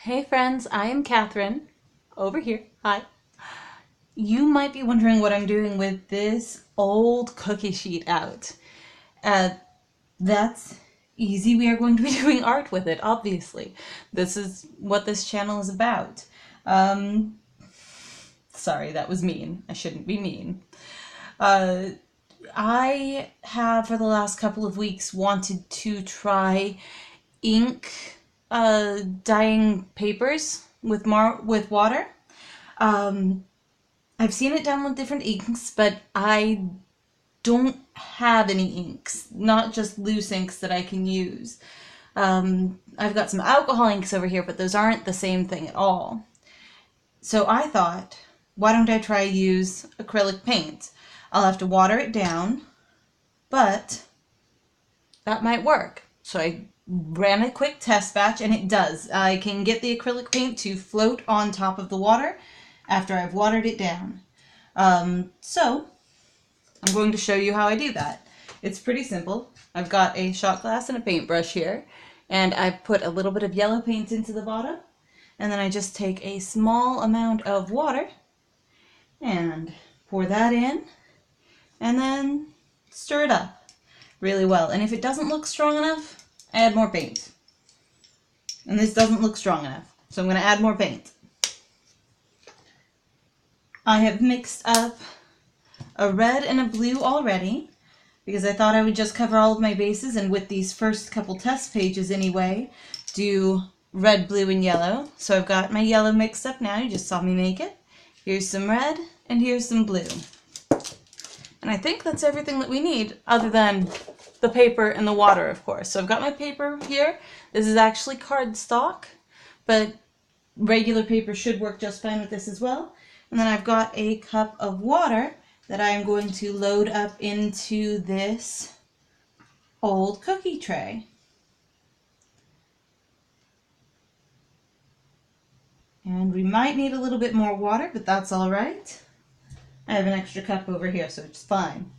Hey friends, I am Catherine. Over here. Hi. You might be wondering what I'm doing with this old cookie sheet out. Uh, that's easy. We are going to be doing art with it, obviously. This is what this channel is about. Um, Sorry, that was mean. I shouldn't be mean. Uh, I have, for the last couple of weeks, wanted to try ink dyeing papers with water. Um, I've seen it done with different inks, but I don't have any inks, not just loose inks that I can use. I've got some alcohol inks over here, but those aren't the same thing at all. So I thought, why don't I try use acrylic paint? I'll have to water it down, but that might work. So I ran a quick test batch, and it does. I can get the acrylic paint to float on top of the water after I've watered it down. So I'm going to show you how I do that. It's pretty simple. I've got a shot glass and a paintbrush here, and I've put a little bit of yellow paint into the bottom, and then I just take a small amount of water and pour that in, and then stir it up really well. And if it doesn't look strong enough, add more paint. And this doesn't look strong enough, so I'm going to add more paint. I have mixed up a red and a blue already because I thought I would just cover all of my bases, and with these first couple test pages anyway, do red, blue, and yellow. So I've got my yellow mixed up now. You just saw me make it. Here's some red, and here's some blue. And I think that's everything that we need, other than the paper and the water, of course. So I've got my paper here. This is actually cardstock, but regular paper should work just fine with this as well. And then I've got a cup of water that I'm going to load up into this old cookie tray. And we might need a little bit more water, but that's all right. I have an extra cup over here, so it's fine.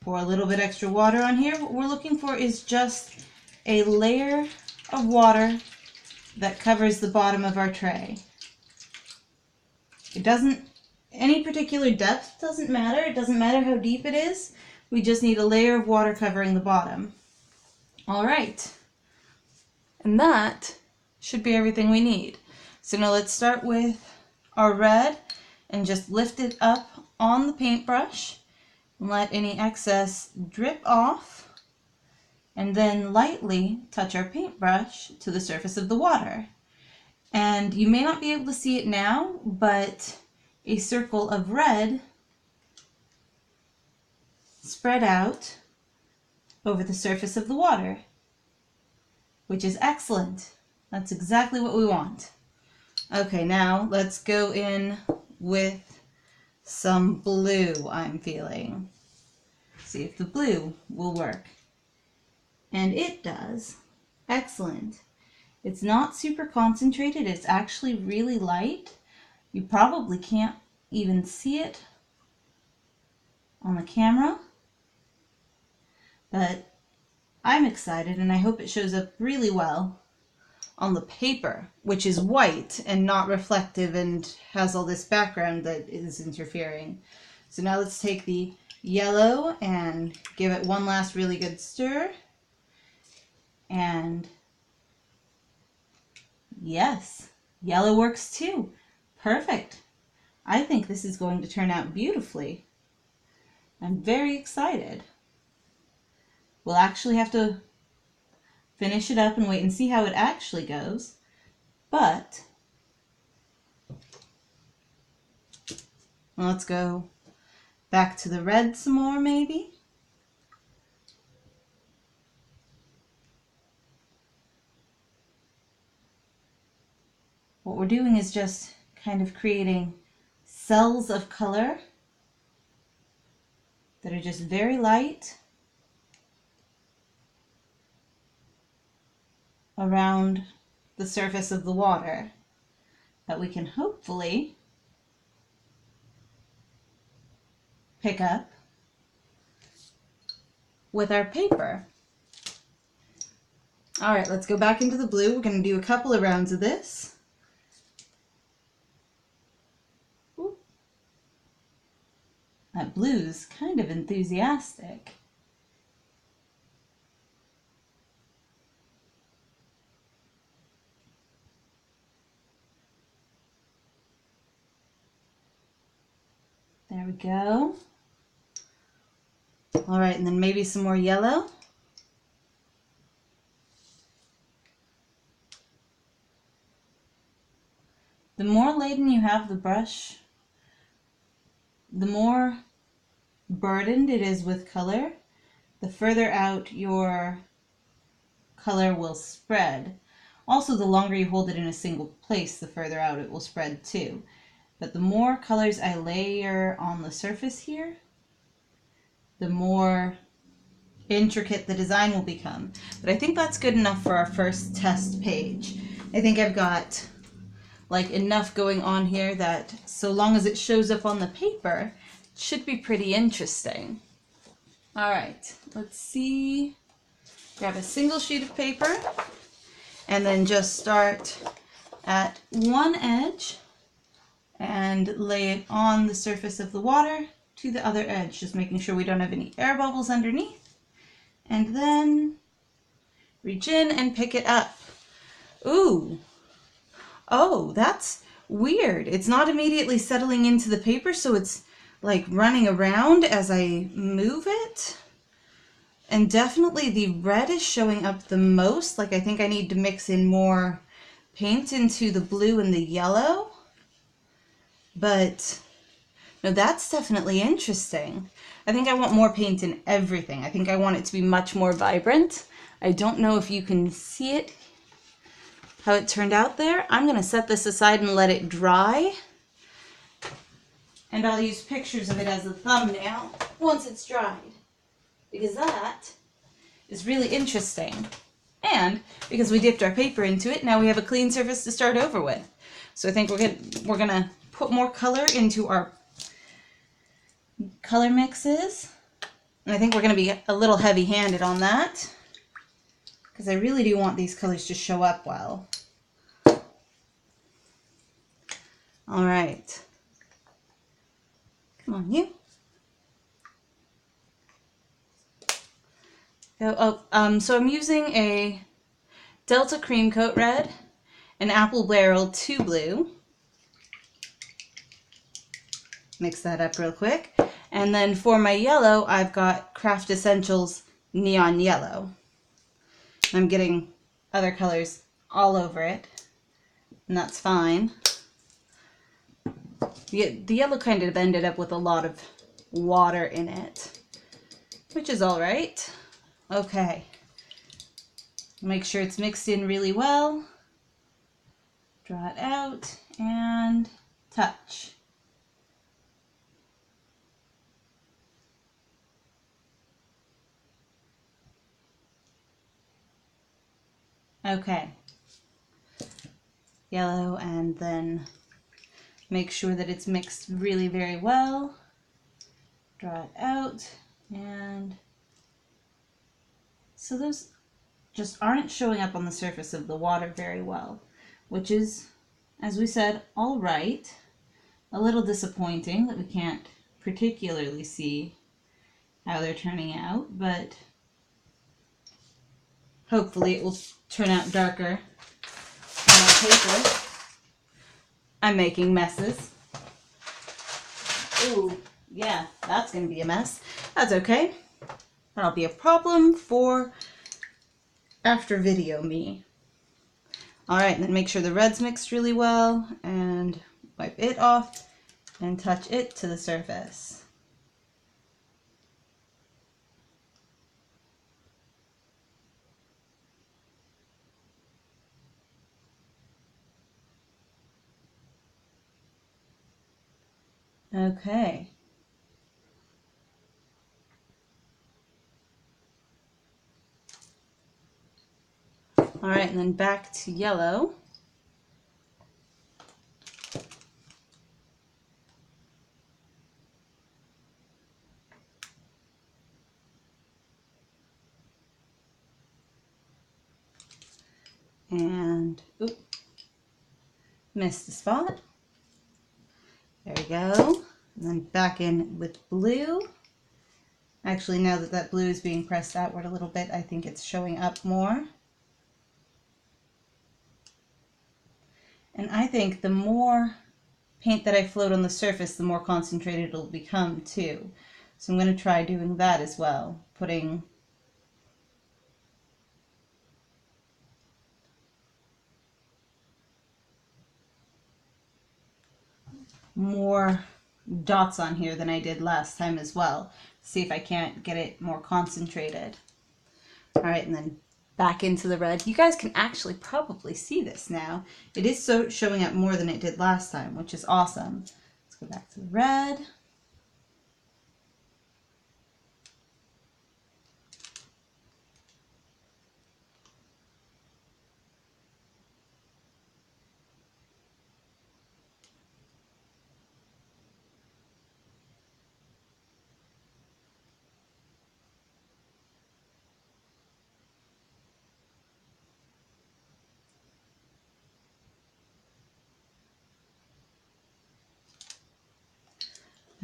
Pour a little bit extra water on here. What we're looking for is just a layer of water that covers the bottom of our tray. It doesn't, any particular depth doesn't matter. It doesn't matter how deep it is. We just need a layer of water covering the bottom. All right. And that should be everything we need. So now let's start with our red and just lift it up on the paintbrush and let any excess drip off, and then lightly touch our paintbrush to the surface of the water. And you may not be able to see it now, but a circle of red spread out over the surface of the water, which is excellent. That's exactly what we want. Okay, now let's go in with some blue, I'm feeling. See if the blue will work. And it does. Excellent. It's not super concentrated. It's actually really light. You probably can't even see it on the camera. But I'm excited, and I hope it shows up really well on the paper, which is white and not reflective and has all this background that is interfering. So now let's take the yellow and give it one last really good stir. And yes, yellow works too. Perfect. I think this is going to turn out beautifully. I'm very excited. We'll actually have to finish it up and wait and see how it actually goes. But let's go back to the red some more, maybe. What we're doing is just kind of creating cells of color that are just very light around the surface of the water that we can hopefully pick up with our paper. All right, let's go back into the blue. We're going to do a couple of rounds of this. Ooh. That blue's kind of enthusiastic. There we go. All right, and then maybe some more yellow. The more laden you have the brush, the more burdened it is with color, the further out your color will spread. Also, the longer you hold it in a single place, the further out it will spread too. But the more colors I layer on the surface here, the more intricate the design will become. But I think that's good enough for our first test page. I think I've got like enough going on here that so long as it shows up on the paper, it should be pretty interesting. All right, let's see. Grab a single sheet of paper and then just start at one edge and lay it on the surface of the water to the other edge, just making sure we don't have any air bubbles underneath. And then reach in and pick it up. Ooh. Oh, that's weird. It's not immediately settling into the paper, so it's like running around as I move it. And definitely the red is showing up the most. Like I think I need to mix in more paint into the blue and the yellow. But no, that's definitely interesting. I think I want more paint in everything. I think I want it to be much more vibrant. I don't know if you can see it, how it turned out there. I'm going to set this aside and let it dry. And I'll use pictures of it as a thumbnail once it's dried. Because that is really interesting. And because we dipped our paper into it, now we have a clean surface to start over with. So I think we're gonna put more color into our color mixes. And I think we're gonna be a little heavy-handed on that, because I really do want these colors to show up well. All right. Come on, you. So I'm using a Delta Cream Coat Red, an Apple Barrel 2 Blue. Mix that up real quick. And then for my yellow, I've got Craft Essentials Neon Yellow. I'm getting other colors all over it, and that's fine. The yellow kind of ended up with a lot of water in it, which is all right. Okay. Make sure it's mixed in really well. Draw it out and touch. Okay. Yellow, and then make sure that it's mixed really very well. Draw it out, and so those just aren't showing up on the surface of the water very well, which is, as we said, all right. A little disappointing that we can't particularly see how they're turning out, but hopefully it will turn out darker on our paper. I'm making messes. Ooh, yeah, that's going to be a mess. That's okay. That'll be a problem for after video me. All right, and then make sure the red's mixed really well and wipe it off and touch it to the surface. Okay. All right, and then back to yellow. And, oop, missed a spot. There we go. And then back in with blue. Actually, now that that blue is being pressed outward a little bit, I think it's showing up more. And I think the more paint that I float on the surface, the more concentrated it'll become too. So I'm going to try doing that as well, putting more dots on here than I did last time as well. See if I can't get it more concentrated. All right, and then back into the red. You guys can actually probably see this now. It is so showing up more than it did last time, which is awesome. Let's go back to the red.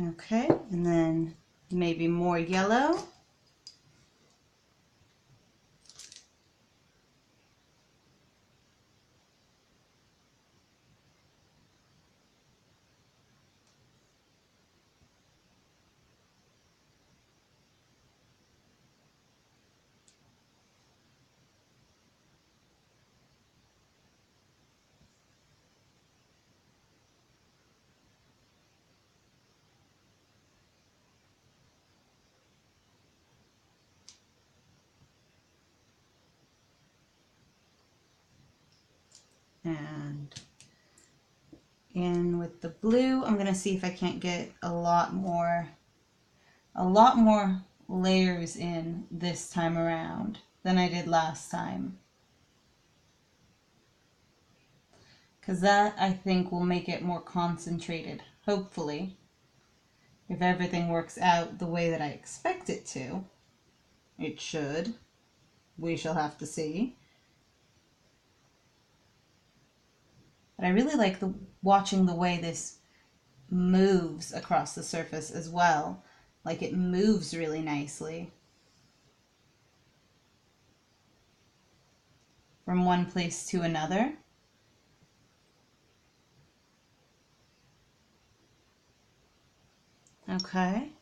Okay, and then maybe more yellow. And in with the blue, I'm gonna see if I can't get a lot more layers in this time around than I did last time. Because that, I think, will make it more concentrated, hopefully. If everything works out the way that I expect it to, it should. We shall have to see. But I really like watching the way this moves across the surface as well. Like it moves really nicely from one place to another. Okay,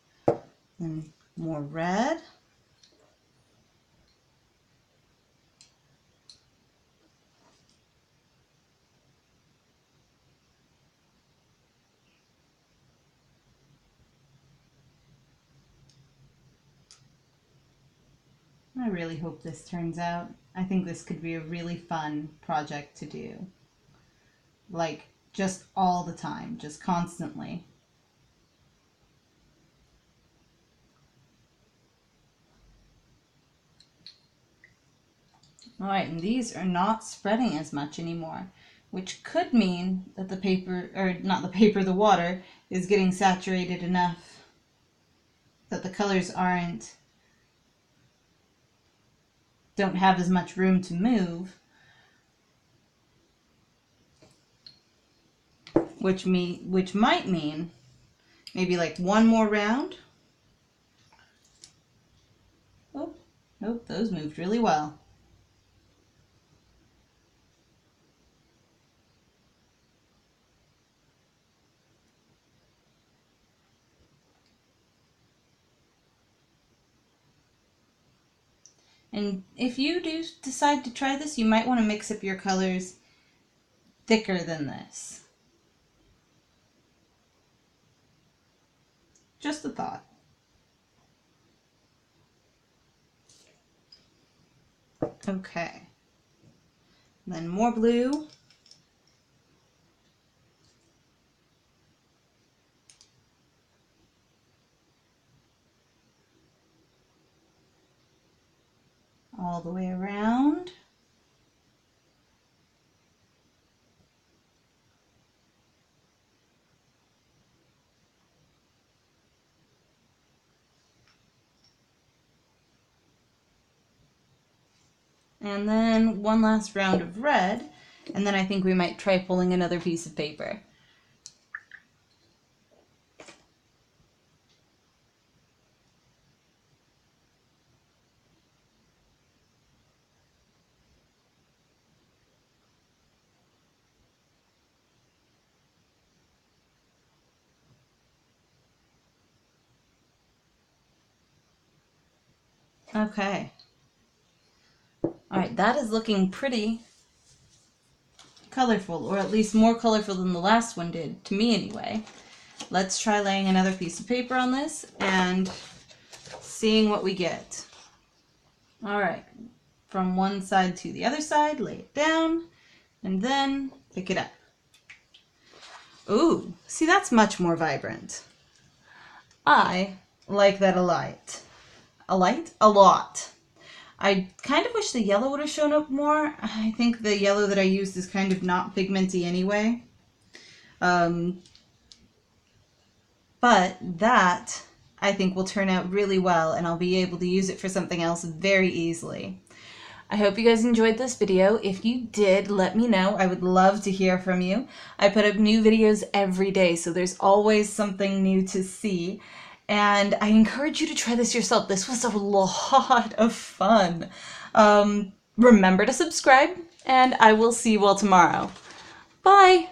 and more red. I really hope this turns out. I think this could be a really fun project to do. Like, just all the time, just constantly. Alright, and these are not spreading as much anymore, which could mean that the paper, or not the paper, the water, is getting saturated enough that the colors don't have as much room to move, which might mean maybe like one more round. Oh, nope, those moved really well. And if you do decide to try this, you might want to mix up your colors thicker than this. Just a thought. Okay. Then more blue. All the way around. And then one last round of red, and then I think we might try pulling another piece of paper. Okay. All right, that is looking pretty colorful, or at least more colorful than the last one did, to me anyway. Let's try laying another piece of paper on this and seeing what we get. All right, from one side to the other side, lay it down, and then pick it up. Ooh, see, that's much more vibrant. I like that a lot. A lot. I kind of wish the yellow would have shown up more. I think the yellow that I used is kind of not pigmenty anyway. But that, I think, will turn out really well, and I'll be able to use it for something else very easily. I hope you guys enjoyed this video. If you did, let me know. I would love to hear from you. I put up new videos every day, so there's always something new to see. And I encourage you to try this yourself. This was a lot of fun. Remember to subscribe, and I will see you all tomorrow. Bye!